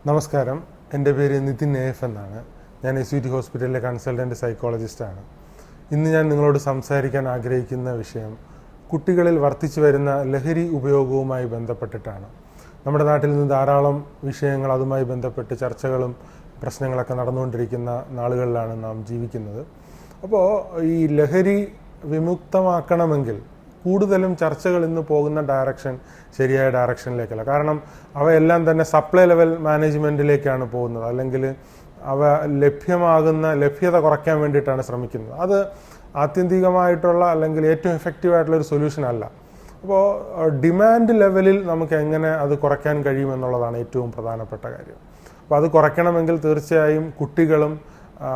നമസ്കാരം, എൻ്റെ പേര് നിതിൻ എഫ് എന്നാണ്. ഞാൻ SUT ഹോസ്പിറ്റലിലെ കൺസൾട്ടൻറ്റ് സൈക്കോളജിസ്റ്റാണ്. ഇന്ന് ഞാൻ നിങ്ങളോട് സംസാരിക്കാൻ ആഗ്രഹിക്കുന്ന വിഷയം കുട്ടികളിൽ വർദ്ധിച്ചു വരുന്ന ലഹരി ഉപയോഗവുമായി ബന്ധപ്പെട്ടിട്ടാണ്. നമ്മുടെ നാട്ടിൽ നിന്ന് ധാരാളം വിഷയങ്ങൾ അതുമായി ബന്ധപ്പെട്ട് ചർച്ചകളും പ്രശ്നങ്ങളൊക്കെ നടന്നുകൊണ്ടിരിക്കുന്ന നാളുകളിലാണ് നാം ജീവിക്കുന്നത്. അപ്പോൾ ഈ ലഹരി വിമുക്തമാക്കണമെങ്കിൽ കൂടുതലും ചർച്ചകൾ ഇന്ന് പോകുന്ന ഡയറക്ഷൻ ശരിയായ ഡയറക്ഷനിലേക്കല്ല. കാരണം അവയെല്ലാം തന്നെ സപ്ലൈ ലെവൽ മാനേജ്മെൻറ്റിലേക്കാണ് പോകുന്നത്, അല്ലെങ്കിൽ അവ ലഭ്യത കുറയ്ക്കാൻ വേണ്ടിയിട്ടാണ് ശ്രമിക്കുന്നത്. അത് ആത്യന്തികമായിട്ടുള്ള അല്ലെങ്കിൽ ഏറ്റവും എഫക്റ്റീവായിട്ടുള്ളൊരു സൊല്യൂഷൻ അല്ല. അപ്പോൾ ഡിമാൻഡ് ലെവലിൽ നമുക്ക് എങ്ങനെ അത് കുറയ്ക്കാൻ കഴിയുമെന്നുള്ളതാണ് ഏറ്റവും പ്രധാനപ്പെട്ട കാര്യം. അപ്പോൾ അത് കുറയ്ക്കണമെങ്കിൽ തീർച്ചയായും കുട്ടികളും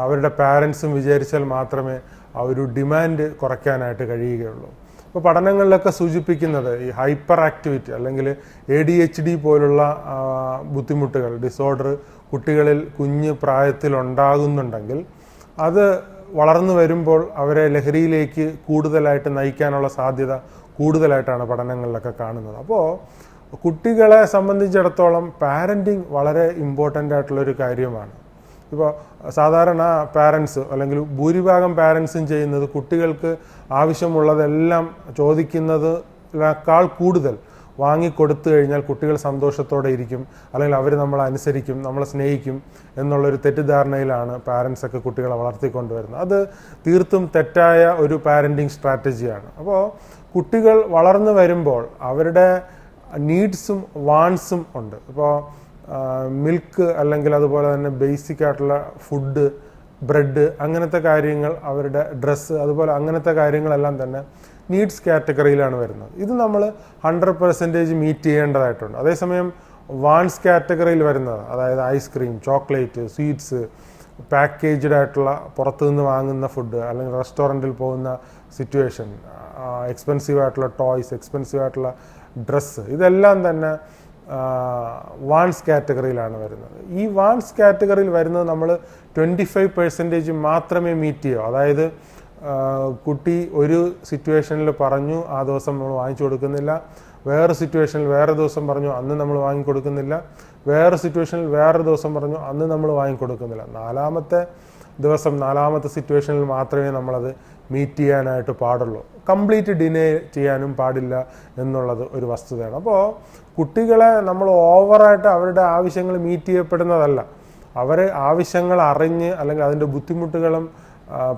അവരുടെ പാരൻസും വിചാരിച്ചാൽ മാത്രമേ ആ ഒരു ഡിമാൻഡ് കുറയ്ക്കാനായിട്ട് കഴിയുകയുള്ളൂ. ഇപ്പോൾ പഠനങ്ങളിലൊക്കെ സൂചിപ്പിക്കുന്നത് ഈ ഹൈപ്പർ ആക്ടിവിറ്റി അല്ലെങ്കിൽ ADHD പോലുള്ള ബുദ്ധിമുട്ടുകൾ, ഡിസോർഡർ കുട്ടികളിൽ കുഞ്ഞ് പ്രായത്തിൽ ഉണ്ടാകുന്നുണ്ടെങ്കിൽ അത് വളർന്നു വരുമ്പോൾ അവരെ ലഹരിയിലേക്ക് കൂടുതലായിട്ട് നയിക്കാനുള്ള സാധ്യത കൂടുതലായിട്ടാണ് പഠനങ്ങളിലൊക്കെ കാണുന്നത്. അപ്പോൾ കുട്ടികളെ സംബന്ധിച്ചിടത്തോളം പാരൻറ്റിങ് വളരെ ഇമ്പോർട്ടൻ്റ് ആയിട്ടുള്ളൊരു കാര്യമാണ്. ഇപ്പോൾ സാധാരണ പാരൻസ് അല്ലെങ്കിൽ ഭൂരിഭാഗം പാരൻസും ചെയ്യുന്നത് കുട്ടികൾക്ക് ആവശ്യമുള്ളതെല്ലാം ചോദിക്കുന്നതിനേക്കാൾ കൂടുതൽ വാങ്ങിക്കൊടുത്തു കഴിഞ്ഞാൽ കുട്ടികൾ സന്തോഷത്തോടെ ഇരിക്കും, അല്ലെങ്കിൽ അവർ നമ്മളെ അനുസരിക്കും, നമ്മളെ സ്നേഹിക്കും എന്നുള്ളൊരു തെറ്റിദ്ധാരണയിലാണ് പാരൻസൊക്കെ കുട്ടികളെ വളർത്തിക്കൊണ്ടുവരുന്നത്. അത് തീർത്തും തെറ്റായ ഒരു പാരൻറ്റിങ് സ്ട്രാറ്റജിയാണ്. അപ്പോൾ കുട്ടികൾ വളർന്നു വരുമ്പോൾ അവരുടെ നീഡ്സും വാൺസും ഉണ്ട്. ഇപ്പോൾ മിൽക്ക് അല്ലെങ്കിൽ അതുപോലെ തന്നെ ബേസിക് ആയിട്ടുള്ള ഫുഡ്, ബ്രെഡ്, അങ്ങനത്തെ കാര്യങ്ങൾ, അവരുടെ ഡ്രസ്സ്, അതുപോലെ അങ്ങനത്തെ കാര്യങ്ങളെല്ലാം തന്നെ നീഡ്സ് കാറ്റഗറിയിലാണ് വരുന്നത്. ഇത് നമ്മൾ 100% മീറ്റ് ചെയ്യേണ്ടതായിട്ടുണ്ട്. അതേസമയം വാൺസ് കാറ്റഗറിയിൽ വരുന്നത്, അതായത് ഐസ്ക്രീം, ചോക്ലേറ്റ്, സ്വീറ്റ്സ്, പാക്കേജ്ഡ് ആയിട്ടുള്ള പുറത്തുനിന്ന് വാങ്ങുന്ന ഫുഡ്, അല്ലെങ്കിൽ റെസ്റ്റോറൻറ്റിൽ പോകുന്ന സിറ്റുവേഷൻ, എക്സ്പെൻസീവ് ആയിട്ടുള്ള ടോയ്സ്, എക്സ്പെൻസീവ് ആയിട്ടുള്ള ഡ്രസ്സ്, ഇതെല്ലാം തന്നെ വാൺസ് കാറ്റഗറിയിലാണ് വരുന്നത്. ഈ വാൺസ് കാറ്റഗറിയിൽ വരുന്നത് നമ്മൾ 25% മാത്രമേ മീറ്റ് ചെയ്യൂ. അതായത് കുട്ടി ഒരു സിറ്റുവേഷനിൽ പറഞ്ഞു, ആ ദിവസം നമ്മൾ വാങ്ങിച്ചു കൊടുക്കുന്നില്ല. വേറെ സിറ്റുവേഷനിൽ വേറെ ദിവസം പറഞ്ഞു, അന്ന് നമ്മൾ വാങ്ങിക്കൊടുക്കുന്നില്ല. വേറെ സിറ്റുവേഷനിൽ വേറെ ദിവസം പറഞ്ഞു, അന്ന് നമ്മൾ വാങ്ങിക്കൊടുക്കുന്നില്ല. നാലാമത്തെ സിറ്റുവേഷനിൽ മാത്രമേ നമ്മളത് മീറ്റ് ചെയ്യാനായിട്ട് പാടുള്ളൂ. കംപ്ലീറ്റ് ഡിനേ ചെയ്യാനും പാടില്ല എന്നുള്ളത് ഒരു വസ്തുതയാണ്. അപ്പോൾ കുട്ടികളെ നമ്മൾ ഓവറായിട്ട് അവരുടെ ആവശ്യങ്ങൾ മീറ്റ് ചെയ്യപ്പെടുന്നതല്ല, അവർ ആവശ്യങ്ങൾ അറിഞ്ഞ് അല്ലെങ്കിൽ അതിൻ്റെ ബുദ്ധിമുട്ടുകളും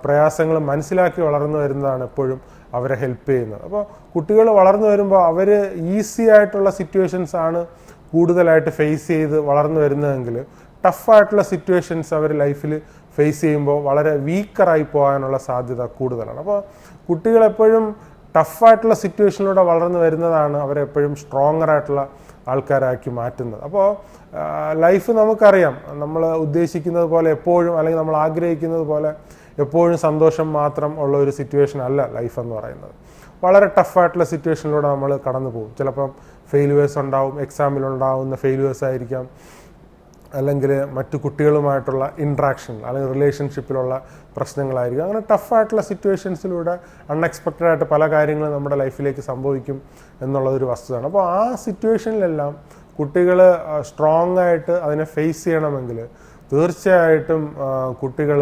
പ്രയാസങ്ങളും മനസ്സിലാക്കി വളർന്നു വരുന്നതാണ് എപ്പോഴും അവരെ ഹെൽപ്പ് ചെയ്യുന്നത്. അപ്പോൾ കുട്ടികൾ വളർന്നു വരുമ്പോൾ അവർ ഈസി ആയിട്ടുള്ള സിറ്റുവേഷൻസ് ആണ് കൂടുതലായിട്ട് ഫേസ് ചെയ്ത് വളർന്നു വരുന്നതെങ്കിൽ ടഫായിട്ടുള്ള സിറ്റുവേഷൻസ് അവർ ലൈഫിൽ ഫേസ് ചെയ്യുമ്പോൾ വളരെ വീക്കറായി പോകാനുള്ള സാധ്യത കൂടുതലാണ്. അപ്പോൾ കുട്ടികളെപ്പോഴും ടഫായിട്ടുള്ള സിറ്റുവേഷനിലൂടെ വളർന്നു വരുന്നതാണ് അവരെപ്പോഴും സ്ട്രോങ്ങർ ആയിട്ടുള്ള ആൾക്കാരാക്കി മാറ്റുന്നത്. അപ്പോൾ ലൈഫ് നമുക്കറിയാം, നമ്മൾ ഉദ്ദേശിക്കുന്നത് പോലെ എപ്പോഴും, അല്ലെങ്കിൽ നമ്മൾ ആഗ്രഹിക്കുന്നത് പോലെ എപ്പോഴും സന്തോഷം മാത്രം ഉള്ള ഒരു സിറ്റുവേഷൻ അല്ല ലൈഫ് എന്ന് പറയുന്നത്. വളരെ ടഫായിട്ടുള്ള സിറ്റുവേഷനിലൂടെ നമ്മൾ കടന്നു പോകും. ചിലപ്പം ഫെയിലുവേഴ്സ് ഉണ്ടാവും, എക്സാമിലുണ്ടാവുന്ന ഫെയിലുവേഴ്സ് ആയിരിക്കാം, അല്ലെങ്കിൽ മറ്റു കുട്ടികളുമായിട്ടുള്ള ഇൻട്രാക്ഷൻ അല്ലെങ്കിൽ റിലേഷൻഷിപ്പിലുള്ള പ്രശ്നങ്ങളായിരിക്കും. അങ്ങനെ ടഫായിട്ടുള്ള സിറ്റുവേഷൻസിലൂടെ അൺഎക്സ്പെക്റ്റഡ് ആയിട്ട് പല കാര്യങ്ങളും നമ്മുടെ ലൈഫിലേക്ക് സംഭവിക്കും എന്നുള്ളതൊരു വസ്തുതയാണ്. അപ്പോൾ ആ സിറ്റുവേഷനിലെല്ലാം കുട്ടികൾ സ്ട്രോങ് ആയിട്ട് അതിനെ ഫേസ് ചെയ്യണമെങ്കിൽ തീർച്ചയായിട്ടും കുട്ടികൾ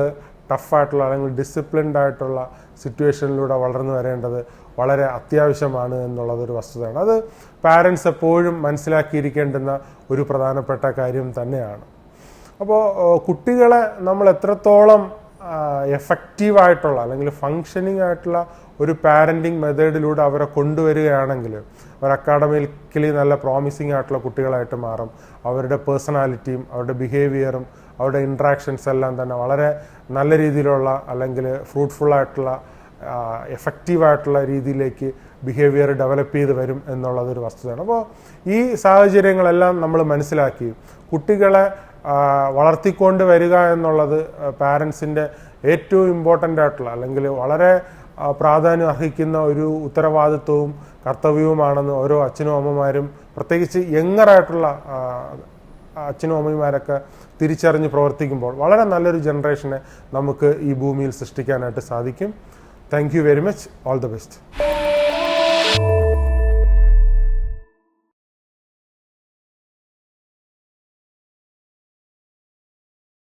ടഫായിട്ടുള്ള അല്ലെങ്കിൽ ഡിസിപ്ലിൻഡ് ആയിട്ടുള്ള സിറ്റുവേഷനിലൂടെ വളർന്നു വരേണ്ടത് വളരെ അത്യാവശ്യമാണ് എന്നുള്ളതൊരു വസ്തുതയാണ്. അത് പാരൻസ് എപ്പോഴും മനസ്സിലാക്കിയിരിക്കേണ്ടുന്ന ഒരു പ്രധാനപ്പെട്ട കാര്യം തന്നെയാണ്. അപ്പോൾ കുട്ടികളെ നമ്മൾ എത്രത്തോളം എഫക്റ്റീവായിട്ടുള്ള അല്ലെങ്കിൽ ഫങ്ഷനിങ് ആയിട്ടുള്ള ഒരു പാരൻറ്റിങ് മെത്തേഡിലൂടെ അവരെ കൊണ്ടുവരികയാണെങ്കിൽ അവർ അക്കാഡമിക്കലി നല്ല പ്രോമിസിങ് ആയിട്ടുള്ള കുട്ടികളായിട്ട് മാറും. അവരുടെ പേഴ്സണാലിറ്റിയും അവരുടെ ബിഹേവിയറും അവരുടെ ഇൻട്രാക്ഷൻസ് എല്ലാം തന്നെ വളരെ നല്ല രീതിയിലുള്ള അല്ലെങ്കിൽ ഫ്രൂട്ട്ഫുള്ളായിട്ടുള്ള എഫക്റ്റീവായിട്ടുള്ള രീതിയിലേക്ക് ബിഹേവിയർ ഡെവലപ്പ് ചെയ്ത് വരും എന്നുള്ളതൊരു വസ്തുതയാണ്. അപ്പോൾ ഈ സാഹചര്യങ്ങളെല്ലാം നമ്മൾ മനസ്സിലാക്കി കുട്ടികളെ വളർത്തിക്കൊണ്ട് വരിക എന്നുള്ളത് പാരൻസിൻ്റെ ഏറ്റവും ഇമ്പോർട്ടൻ്റ് ആയിട്ടുള്ള അല്ലെങ്കിൽ വളരെ പ്രാധാന്യം അർഹിക്കുന്ന ഒരു ഉത്തരവാദിത്വവും കർത്തവ്യവുമാണെന്ന് ഓരോ അച്ഛനും അമ്മമാരും, പ്രത്യേകിച്ച് യങ്ങറായിട്ടുള്ള അച്ഛനും അമ്മമാരൊക്കെ തിരിച്ചറിഞ്ഞ് പ്രവർത്തിക്കുമ്പോൾ വളരെ നല്ലൊരു ജനറേഷനെ നമുക്ക് ഈ ഭൂമിയിൽ സൃഷ്ടിക്കാനായിട്ട് സാധിക്കും. Thank you very much. All the best.